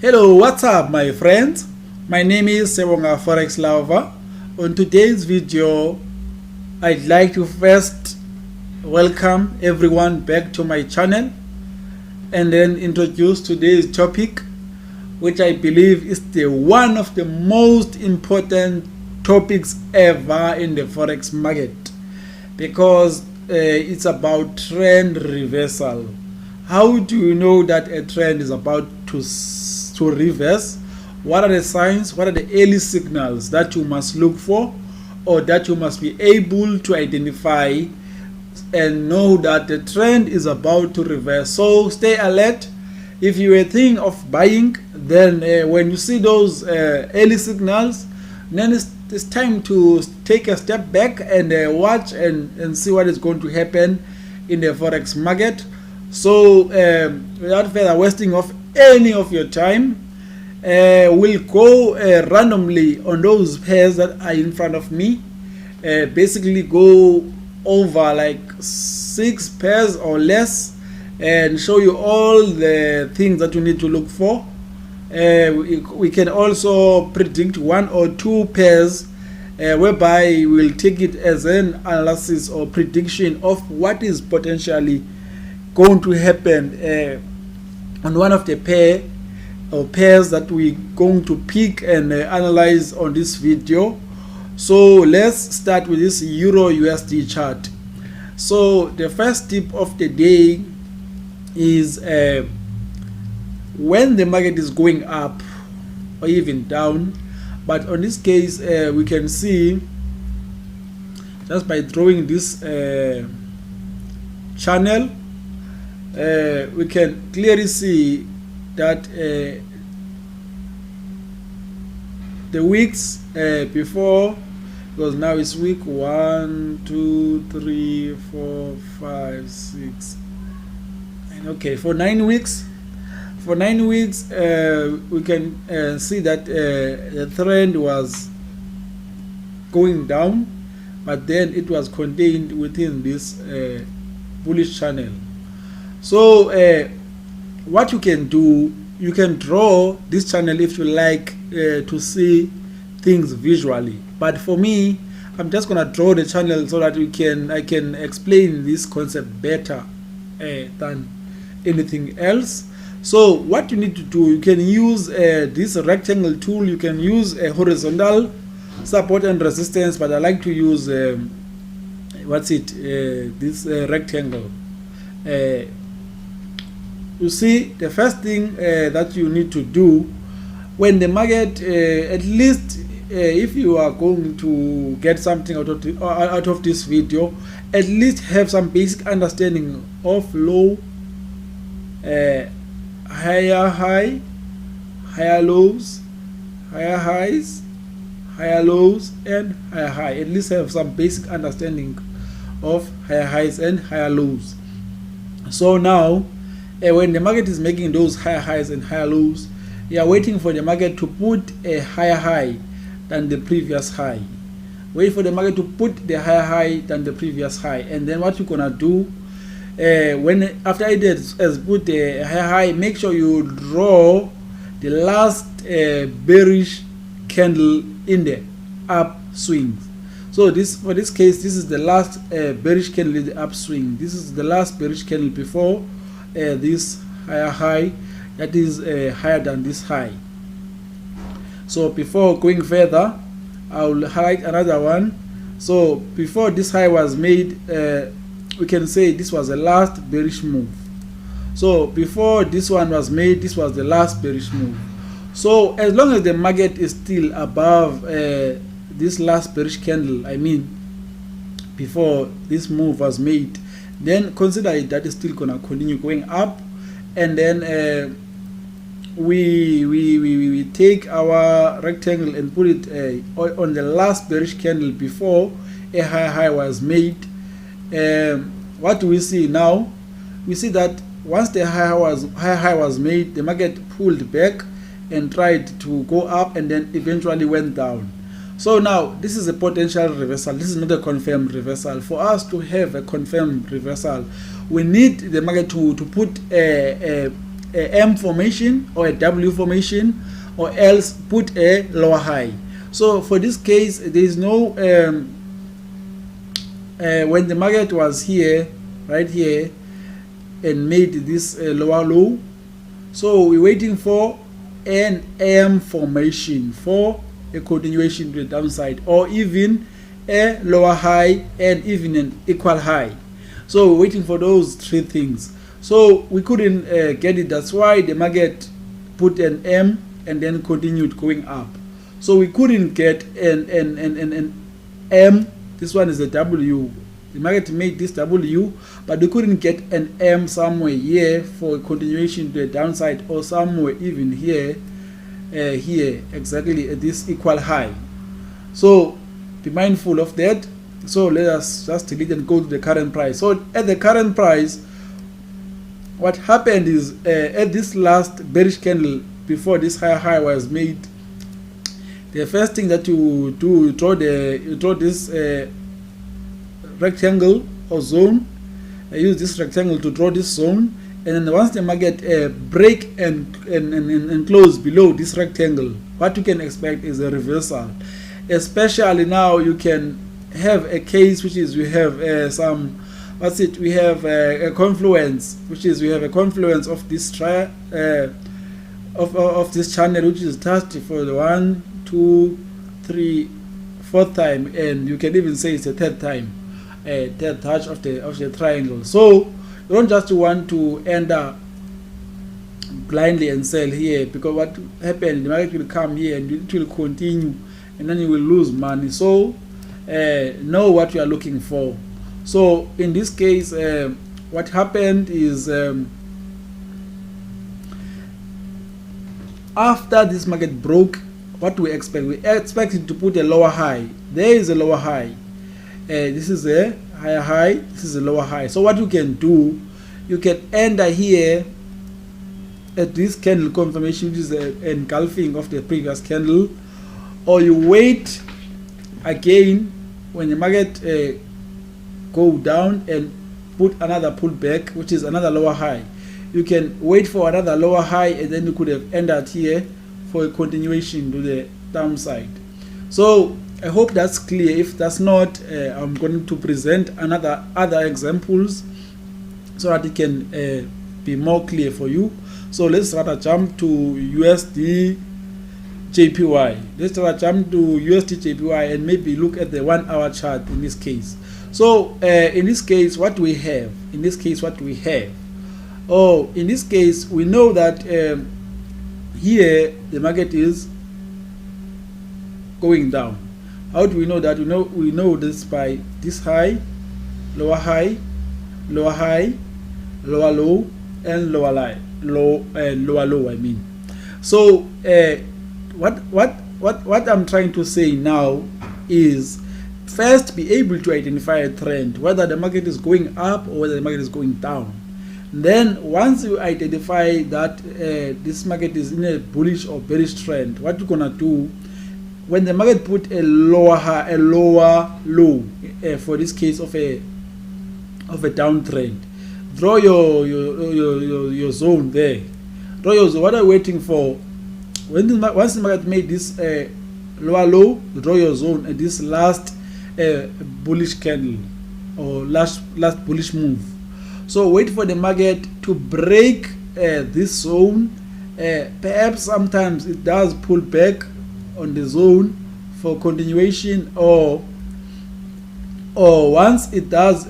Hello, what's up my friends? My name is Sebonga Forex Lover. On today's video, I'd like to first welcome everyone back to my channel and then introduce today's topic, which I believe is one of the most important topics ever in the Forex market, because it's about trend reversal. How do you know that a trend is about to reverse? What are the signs? What are the early signals that you must look for, or that you must be able to identify and know that the trend is about to reverse? So stay alert. If you are thinking of buying, then when you see those early signals, then it's time to take a step back and watch and see what is going to happen in the Forex market. So without further wasting of any of your time, we'll go randomly on those pairs that are in front of me. Basically go over like 6 pairs or less and show you all the things that you need to look for. We can also predict 1 or 2 pairs whereby we'll take it as an analysis or prediction of what is potentially going to happen on one of the pairs that we're going to pick and analyze on this video. So let's start with this Euro USD chart. So the first tip of the day is when the market is going up or even down, but on this case we can see just by drawing this channel, we can clearly see that the weeks before, because now it's week 1, 2, 3, 4, 5, 6, and okay, for 9 weeks. For 9 weeks, we can see that the trend was going down, but then it was contained within this bullish channel. So what you can do, you can draw this channel if you like to see things visually, but for me, I'm just gonna draw the channel so that I can explain this concept better than anything else. So what you need to do, you can use this rectangle tool. You can use a horizontal support and resistance, but I like to use this rectangle. You see, the first thing that you need to do when the market, at least if you are going to get something out of this video, at least have some basic understanding of low, higher high, higher lows, higher highs, higher lows, and higher high. At least have some basic understanding of higher highs and higher lows. So now when the market is making those higher highs and higher lows, you are waiting for the market to put a higher high than the previous high. Wait for the market to put the higher high than the previous high, and then what you're gonna do, when after it has put the higher high, make sure you draw the last bearish candle in the upswing. So for this case, this is the last bearish candle in the upswing. This is the last bearish candle before this higher high that is higher than this high. So before going further, I will highlight another one. So before this high was made, we can say this was the last bearish move. So before this one was made, this was the last bearish move. So as long as the market is still above this last bearish candle, I mean before this move was made, then consider it that is still gonna continue going up, and then we take our rectangle and put it on the last bearish candle before a high was made. What do we see now? We see that once the high was made, the market pulled back and tried to go up, and then eventually went down. So now this is a potential reversal. This is not a confirmed reversal. For us to have a confirmed reversal, we need the market to put a a M formation or a W formation, or else put a lower high. So for this case, there is no when the market was here, right here, and made this lower low, so we're waiting for an M formation for a continuation to the downside, or even a lower high and even an equal high. So we're waiting for those three things. So we couldn't get it. That's why the market put an M and then continued going up. So we couldn't get an M. This one is a W. The market made this W, but we couldn't get an M somewhere here for a continuation to the downside, or somewhere even here, here exactly at this equal high. So be mindful of that. So let us just delete and go to the current price. So at the current price, what happened is at this last bearish candle before this higher high was made, the first thing that you do, you draw this rectangle or zone. I use this rectangle to draw this zone, and then once the market break and close below this rectangle, what you can expect is a reversal. Especially now, you can have a case which is we have we have a confluence, which is we have a confluence of this of this channel, which is touched for the 1, 2, 3, 4th time, and you can even say it's the third time, third touch of the triangle. So you don't just want to enter blindly and sell here, because what happened, the market will come here and it will continue, and then you will lose money. So know what you are looking for. So in this case, what happened is after this market broke, what we expect? We expect it to put a lower high. There is a lower high. This is a higher high. This is a lower high. So what you can do, you can enter here at this candle confirmation, which is an engulfing of the previous candle, or you wait again when the market go down and put another pullback, which is another lower high. You can wait for another lower high, and then you could have entered here for a continuation to the downside. So I hope that's clear. If that's not, I'm going to present other examples so that it can be more clear for you. So let's rather jump to USD JPY. Let's rather jump to USD JPY and maybe look at the 1 hour chart in this case. So in this case, what we have, in this case, we know that here the market is going down. How do we know that? We know this by this high, lower high, lower high, lower low, and lower low. I mean, so what I'm trying to say now is, first, be able to identify a trend, whether the market is going up or whether the market is going down. Then once you identify that this market is in a bullish or bearish trend, what you're gonna do when the market put a lower high, a lower low, for this case of a downtrend, draw your zone there. Draw your zone. What are you waiting for? Once the market made this lower low, draw your zone at this last bullish candle or last bullish move. So wait for the market to break this zone. Perhaps sometimes it does pull back on the zone for continuation, or once it does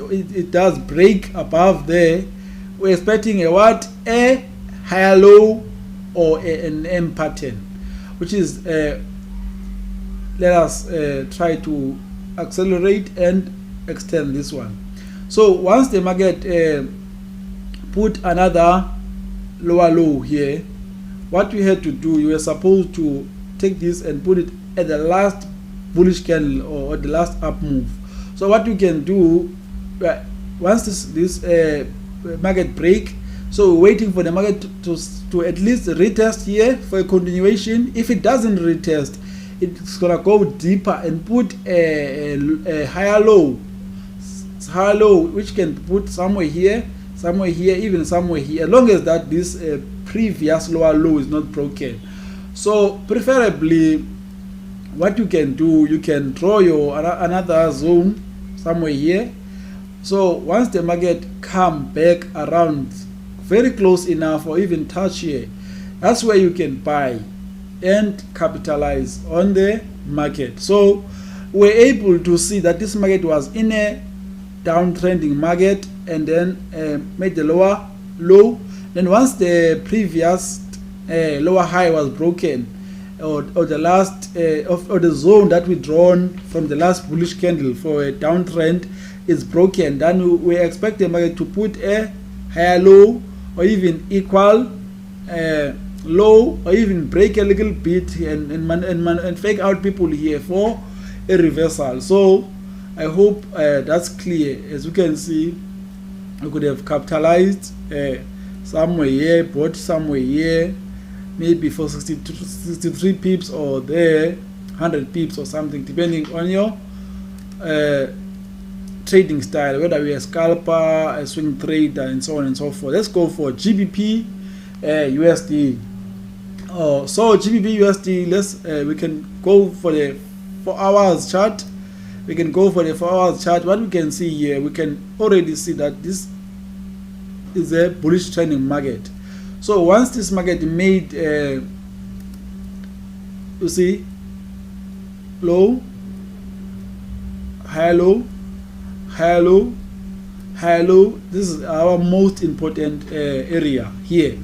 break above there, we're expecting a higher low or an M pattern, which is let us try to accelerate and extend this one. So once the market put another lower low here, what we had to do, you were supposed to take this and put it at the last bullish candle or the last up move. So what you can do, once this market break, so we're waiting for the market to at least retest here for a continuation. If it doesn't retest, it's gonna go deeper and put a higher low, which can put somewhere here, even somewhere here, as long as that this previous lower low is not broken. So preferably what you can do, you can draw your another zone somewhere here. So once the market come back around very close enough or even touch here, that's where you can buy and capitalize on the market. So we're able to see that this market was in a downtrending market and then made the lower low. Then once the previous lower high was broken, or the last or the zone that we drawn from the last bullish candle for a downtrend is broken, then we expect the market to put a higher low or even equal low, or even break a little bit and fake out people here for a reversal. So I hope that's clear. As you can see, we could have capitalized somewhere here, bought somewhere here, maybe for 63 pips, or there 100 pips or something, depending on your trading style, whether you're a scalper, a swing trader, and so on and so forth. Let's go for GBP USD. So GBP USD, we can go for the 4 hours chart. We can go for the 4 hours chart. What we can see here, we can already see that this is a bullish trending market. So once this market made you see low, high low, high low, high low, this is our most important area here.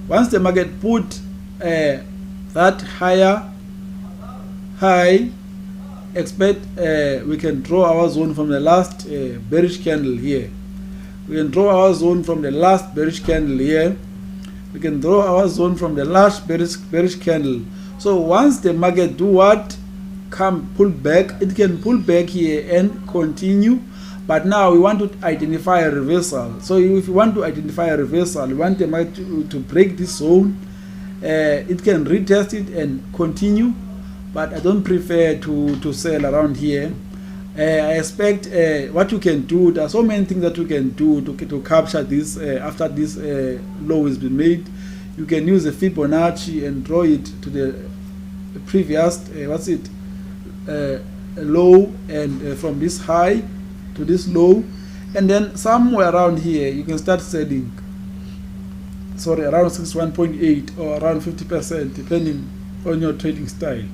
Once the market put that higher high, expect we can draw our zone from the last bearish candle here. We can draw our zone from the last bearish candle here. We can draw our zone from the last bearish candle. So once the market do what? Come pull back, it can pull back here and continue. But now we want to identify a reversal. So if you want to identify a reversal, you want the market to break this zone. It can retest it and continue, but I don't prefer to sell around here. I expect what you can do, there are so many things that you can do to capture this after this low has been made. You can use the Fibonacci and draw it to the previous low, and from this high to this low, and then somewhere around here you can start selling. Sorry, around 61.8 or around 50%, depending on your trading style.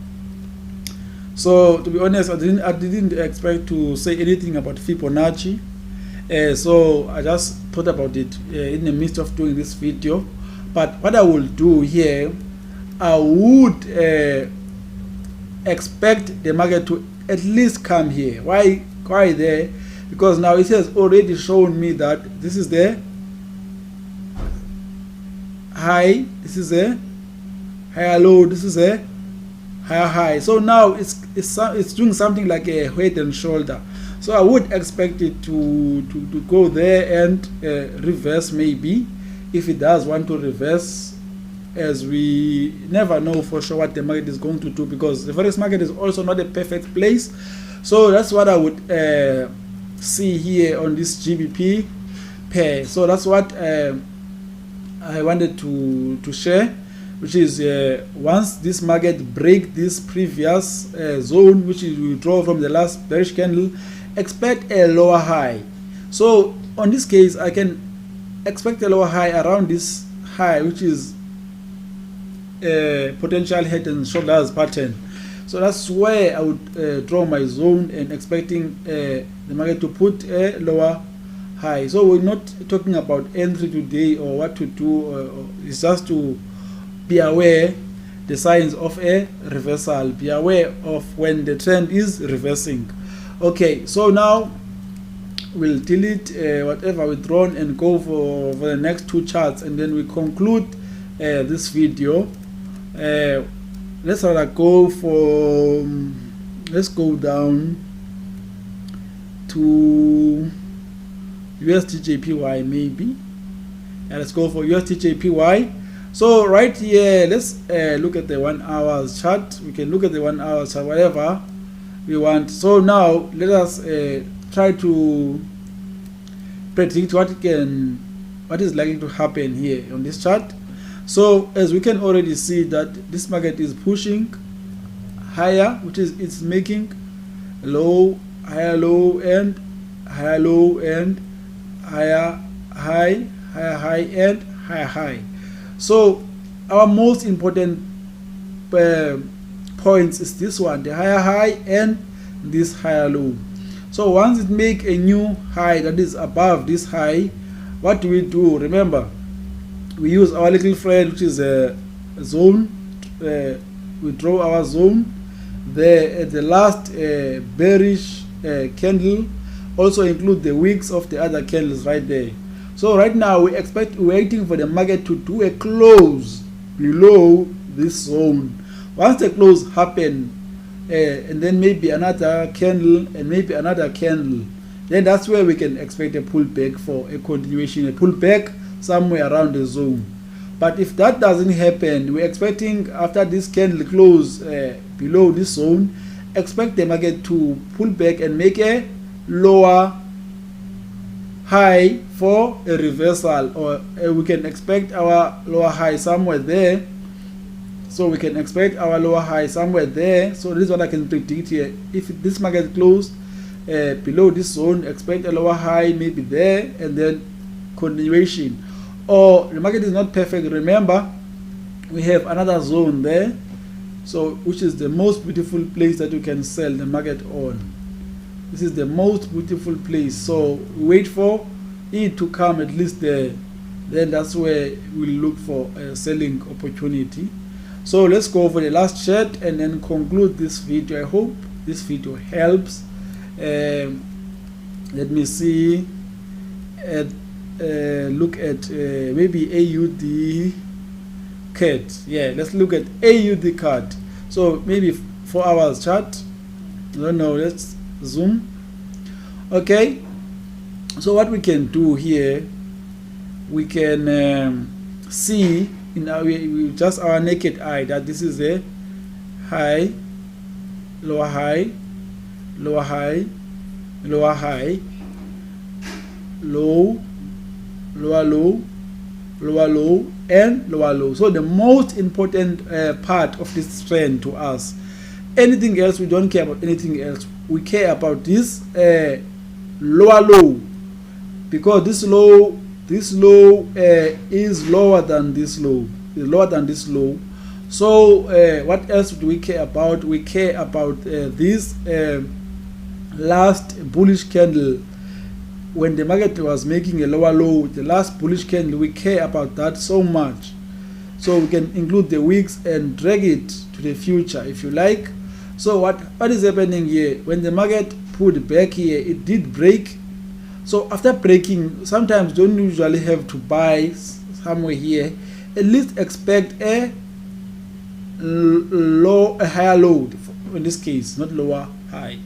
So to be honest, I didn't expect to say anything about Fibonacci, so I just thought about it in the midst of doing this video. But what I will do here, I would expect the market to at least come here. Why there? Because now it has already shown me that this is the high, this is a higher low, this is a higher high. So now it's doing something like a head and shoulder. So I would expect it to go there and reverse, maybe, if it does want to reverse, as we never know for sure what the market is going to do, because the forex market is also not a perfect place. So that's what I would see here on this GBP pair. So that's what I wanted to share, which is once this market break this previous zone, which is we draw from the last bearish candle, expect a lower high. So on this case, I can expect a lower high around this high, which is potential head and shoulders pattern. So that's where I would draw my zone, and expecting the market to put a lower high. So we're not talking about entry today or what to do. It's just to be aware the signs of a reversal. Be aware of when the trend is reversing. Okay, so now we'll delete whatever we've drawn and go for the next two charts, and then we conclude this video. Let's go for, let's go down to USD/JPY maybe. And let's go for USD/JPY. So right here, let's look at the 1 hour chart. We can look at the 1 hour chart, whatever we want. So now let us try to predict what is likely to happen here on this chart. So as we can already see that this market is pushing higher, which is it's making low, higher low, and higher low, and higher high, higher high, and higher high. So our most important points is this one, the higher high and this higher low. So once it make a new high that is above this high, what do we do? Remember, we use our little friend, which is a zone. We draw our zone there at the last bearish candle. Also include the wicks of the other candles right there. So right now we're waiting for the market to do a close below this zone. Once the close happen, and then maybe another candle and maybe another candle, then that's where we can expect a pullback for a continuation, a pullback somewhere around the zone. But if that doesn't happen, we're expecting after this candle close below this zone, expect the market to pull back and make a lower high for a reversal, or we can expect our lower high somewhere there. So we can expect our lower high somewhere there. So this is what I can predict here. If this market closed below this zone, expect a lower high maybe there, and then continuation. Or the market is not perfect. Remember, we have another zone there, so which is the most beautiful place that you can sell the market on. This is the most beautiful place. So wait for it to come at least there. Then that's where we'll look for a selling opportunity. So let's go for the last chart and then conclude this video. I hope this video helps. Let me see. Look at maybe AUD CAD. Yeah, let's look at AUD CAD. So maybe 4 hours chart. I don't know. Let's zoom. Okay. So what we can do here, we can see in our just our naked eye that this is a high, lower high, lower high, lower high, low, lower low, lower low, and lower low. So the most important part of this trend to us. Anything else, we don't care about anything else. We care about this lower low, because this low is lower than this low. Is lower than this low. So what else do we care about? We care about this last bullish candle. When the market was making a lower low, the last bullish candle, we care about that so much. So we can include the wicks and drag it to the future if you like. So what is happening here? When the market pulled back here, it did break. So after breaking, sometimes don't usually have to buy somewhere here. At least expect a higher low in this case, not lower high.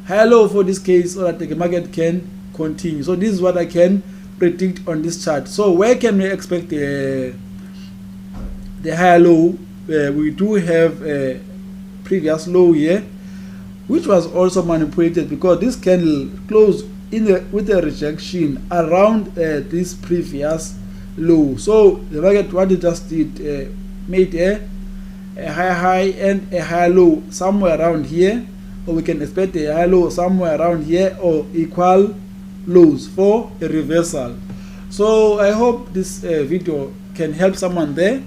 Higher low for this case, so that the market can continue. So this is what I can predict on this chart. So where can we expect the higher low? We do have a previous low here, which was also manipulated because this candle closed with a rejection around this previous low. So the market, what it just did, made a higher high and a higher low somewhere around here, or we can expect a higher low somewhere around here, or equal lows for a reversal. So I hope this video can help someone there.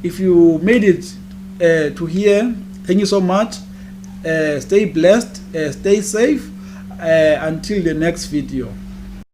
If you made it to here, thank you so much. Stay blessed, stay safe, until the next video.